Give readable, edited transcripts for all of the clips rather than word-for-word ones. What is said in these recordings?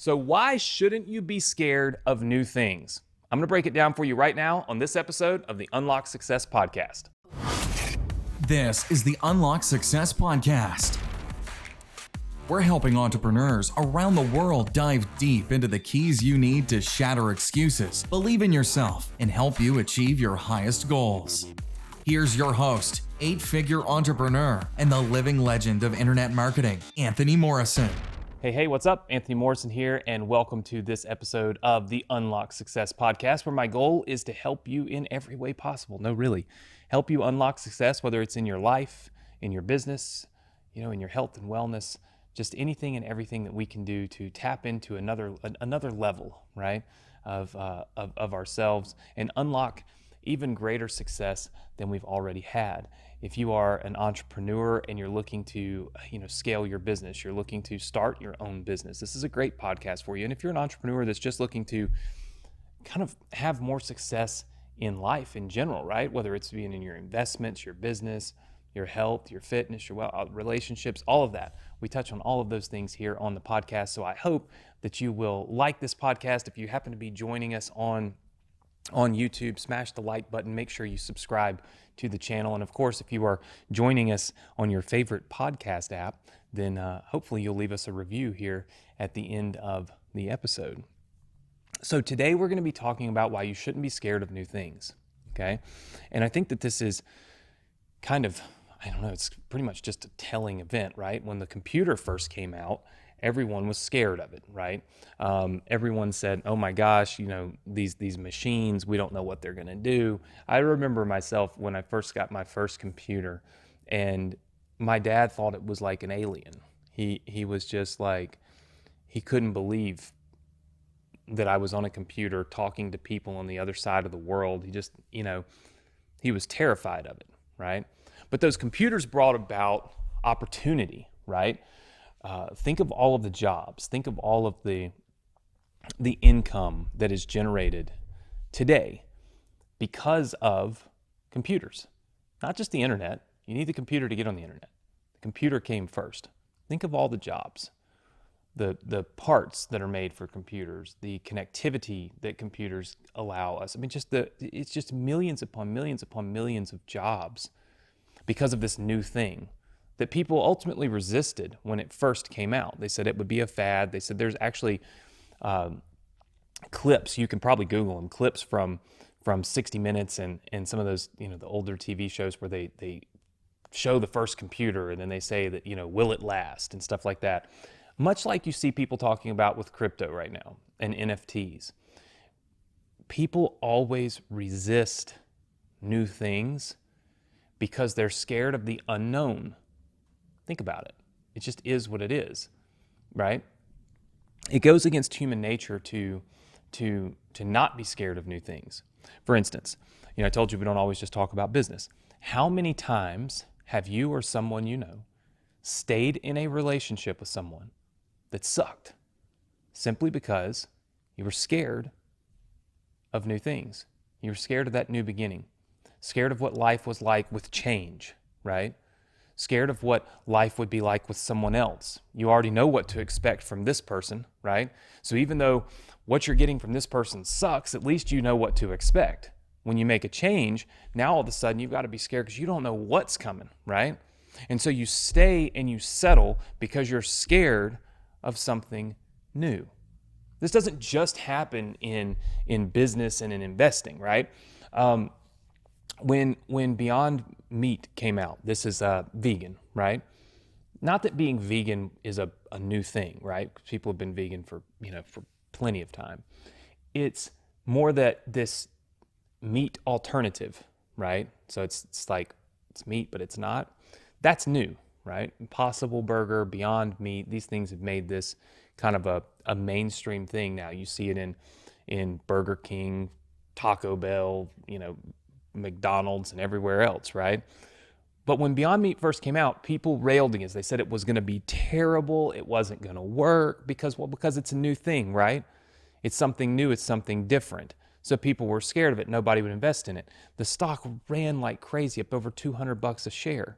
So why shouldn't you be scared of new things? I'm going to break it down for you right now on this episode of the Unlock Success Podcast. This is the Unlock Success Podcast. We're helping entrepreneurs around the world dive deep into the keys you need to shatter excuses, believe in yourself, and help you achieve your highest goals. Here's your host, 8-figure entrepreneur and the living legend of internet marketing, Anthony Morrison. Hey, what's up? Anthony Morrison here, and welcome to this episode of the Unlock Success Podcast, where my goal is to help you in every way possible. No, really. Help you unlock success, whether it's in your life, in your business, in your health and wellness, just anything and everything that we can do to tap into another level, right, of ourselves and unlock even greater success than we've already had. If you are an entrepreneur and you're looking to, scale your business, you're looking to start your own business, this is a great podcast for you. And if you're an entrepreneur that's just looking to kind of have more success in life in general, right? Whether it's being in your investments, your business, your health, your fitness, your relationships, all of that. We touch on all of those things here on the podcast. So I hope that you will like this podcast. If you happen to be joining us on YouTube, smash the like button, make sure you subscribe to the channel. And of course, if you are joining us on your favorite podcast app, then hopefully you'll leave us a review here at the end of the episode. So today we're going to be talking about why you shouldn't be scared of new things, okay? And I think that this is kind of, it's pretty much just a telling event, right? When the computer first came out, everyone was scared of it, right? Everyone said, oh my gosh, these machines, we don't know what they're gonna do. I remember myself when I first got my first computer, and my dad thought it was like an alien. He was just like, he couldn't believe that I was on a computer talking to people on the other side of the world. He just, he was terrified of it, right? But those computers brought about opportunity, right? Think of all of the jobs. Think of all of the income that is generated today because of computers. Not just the internet. You need the computer to get on the internet. The computer came first. Think of all the jobs, the parts that are made for computers, the connectivity that computers allow us. It's just millions upon millions upon millions of jobs because of this new thing that people ultimately resisted when it first came out. They said it would be a fad. They said there's actually clips, you can probably Google them, clips from 60 Minutes and some of those, the older TV shows where they show the first computer and then they say that, will it last and stuff like that. Much like you see people talking about with crypto right now and NFTs. People always resist new things because they're scared of the unknown. Think about it. It just is what it is, right? It goes against human nature to not be scared of new things. For instance, I told you we don't always just talk about business. How many times have you or someone stayed in a relationship with someone that sucked simply because you were scared of new things? You were scared of that new beginning, scared of what life was like with change, right? Scared of what life would be like with someone else. You already know what to expect from this person, right? So even though what you're getting from this person sucks, at least you know what to expect. When you make a change, now all of a sudden you've got to be scared because you don't know what's coming, right? And so you stay and you settle because you're scared of something new. This doesn't just happen in business and in investing, right? When Beyond Meat came out, this is vegan, right? Not that being vegan is a new thing, right? People have been vegan for plenty of time. It's more that this meat alternative, right? So it's like it's meat, but it's not. That's new, right? Impossible Burger, Beyond Meat, these things have made this kind of a mainstream thing now. You see it in Burger King, Taco Bell, McDonald's and everywhere else, right? But when Beyond Meat first came out, people railed against it. They said it was going to be terrible. It wasn't going to work because it's a new thing, right? It's something new. It's something different. So people were scared of it. Nobody would invest in it. The stock ran like crazy, up over $200 a share.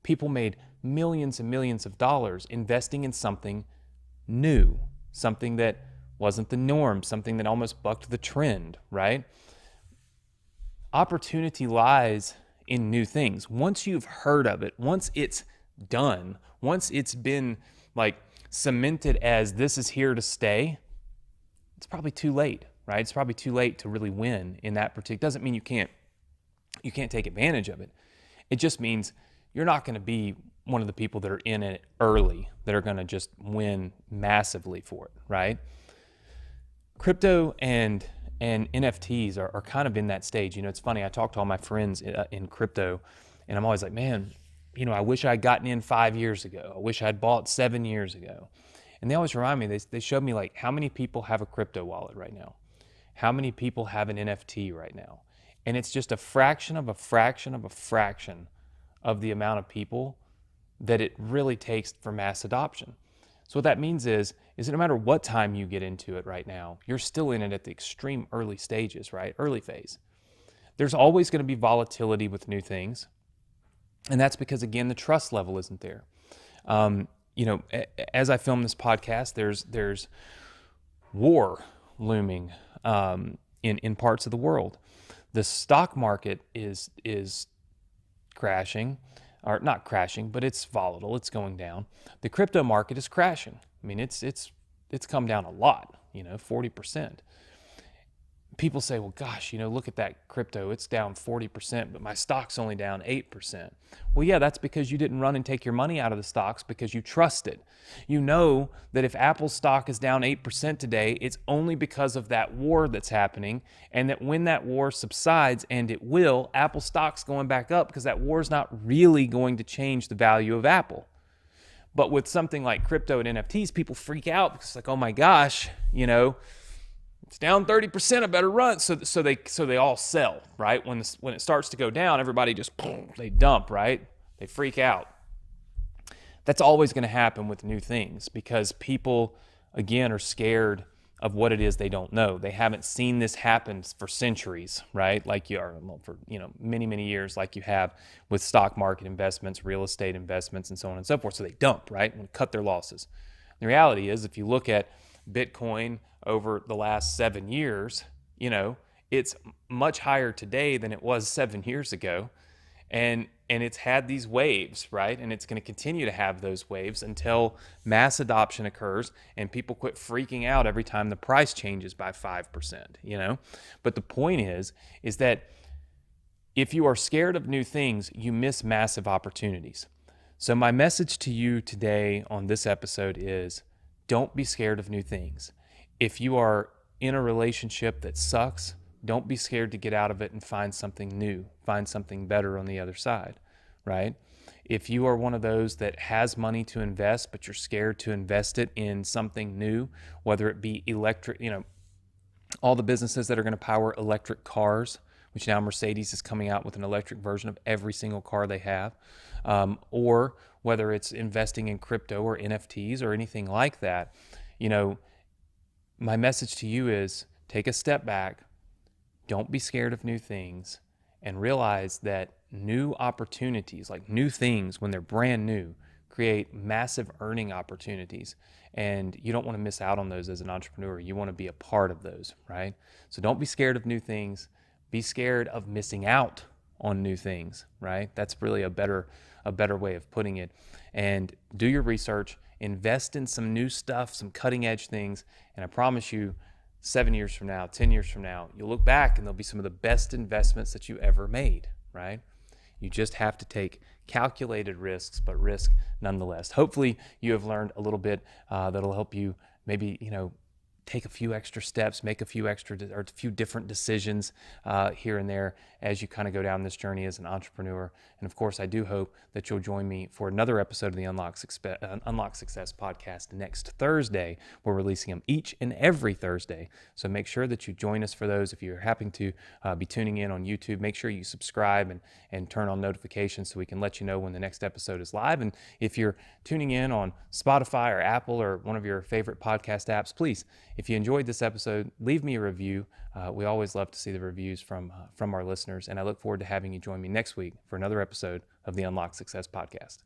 People made millions and millions of dollars investing in something new. something that wasn't the norm, something that almost bucked the trend, right? Opportunity lies in new things. Once you've heard of it, once it's done, once it's been like cemented as this is here to stay, it's probably too late, right? It's probably too late to really win in that particular. Doesn't mean you can't take advantage of it. It just means you're not going to be one of the people that are in it early that are going to just win massively for it, right? Crypto and NFTs are kind of in that stage. It's funny. I talk to all my friends in crypto, and I'm always like, man, I wish I'd gotten in 5 years ago. I wish I'd bought 7 years ago. And they always remind me, they showed me like how many people have a crypto wallet right now? How many people have an NFT right now? And it's just a fraction of a fraction of a fraction of the amount of people that it really takes for mass adoption. So what that means is no matter what time you get into it right now, you're still in it at the extreme early stages, right? Early phase. There's always going to be volatility with new things. And that's because, again, the trust level isn't there. As I film this podcast, there's war looming in parts of the world. The stock market is crashing, or not crashing, but it's volatile. It's going down. The crypto market is crashing. I mean, it's come down a lot. 40%. People say, well, gosh, look at that crypto. It's down 40%, but my stock's only down 8%. Well, yeah, that's because you didn't run and take your money out of the stocks because you trust it. You know that if Apple's stock is down 8% today, it's only because of that war that's happening, and that when that war subsides, and it will, Apple stock's going back up because that war is not really going to change the value of Apple. But with something like crypto and NFTs, people freak out because it's like, oh my gosh, it's down 30%. I better run. So they all sell, right? When it starts to go down, everybody just they dump, right? They freak out. That's always going to happen with new things because people, again, are scared of what it is they don't know. They haven't seen this happen for centuries, right? Like you are for many, many years, like you have with stock market investments, real estate investments, and so on and so forth. So they dump, right, and cut their losses. The reality is, if you look at Bitcoin over the last 7 years, it's much higher today than it was 7 years ago. And it's had these waves, right? And it's going to continue to have those waves until mass adoption occurs and people quit freaking out every time the price changes by 5%, But the point is that if you are scared of new things, you miss massive opportunities. So my message to you today on this episode is, don't be scared of new things. If you are in a relationship that sucks, don't be scared to get out of it and find something new, find something better on the other side, right? If you are one of those that has money to invest, but you're scared to invest it in something new, whether it be electric, all the businesses that are going to power electric cars, which now Mercedes is coming out with an electric version of every single car they have, or whether it's investing in crypto or NFTs or anything like that, my message to you is take a step back, don't be scared of new things, and realize that new opportunities, like new things when they're brand new, create massive earning opportunities. And you don't want to miss out on those as an entrepreneur. You want to be a part of those, right? So don't be scared of new things. Be scared of missing out on new things, right? That's really a better way of putting it. And do your research, invest in some new stuff, some cutting edge things. And I promise you, 7 years from now, 10 years from now, you'll look back and they'll be some of the best investments that you ever made, right? You just have to take calculated risks, but risk nonetheless. Hopefully you have learned a little bit that'll help you maybe, take a few extra steps, make a few different decisions here and there as you kind of go down this journey as an entrepreneur. And of course, I do hope that you'll join me for another episode of the Unlock Success podcast next Thursday. We're releasing them each and every Thursday. So make sure that you join us for those. If you're happening to be tuning in on YouTube, make sure you subscribe and turn on notifications so we can let you know when the next episode is live. And if you're tuning in on Spotify or Apple or one of your favorite podcast apps, please, if you enjoyed this episode, leave me a review. We always love to see the reviews from our listeners, and I look forward to having you join me next week for another episode of the Unlock Success podcast.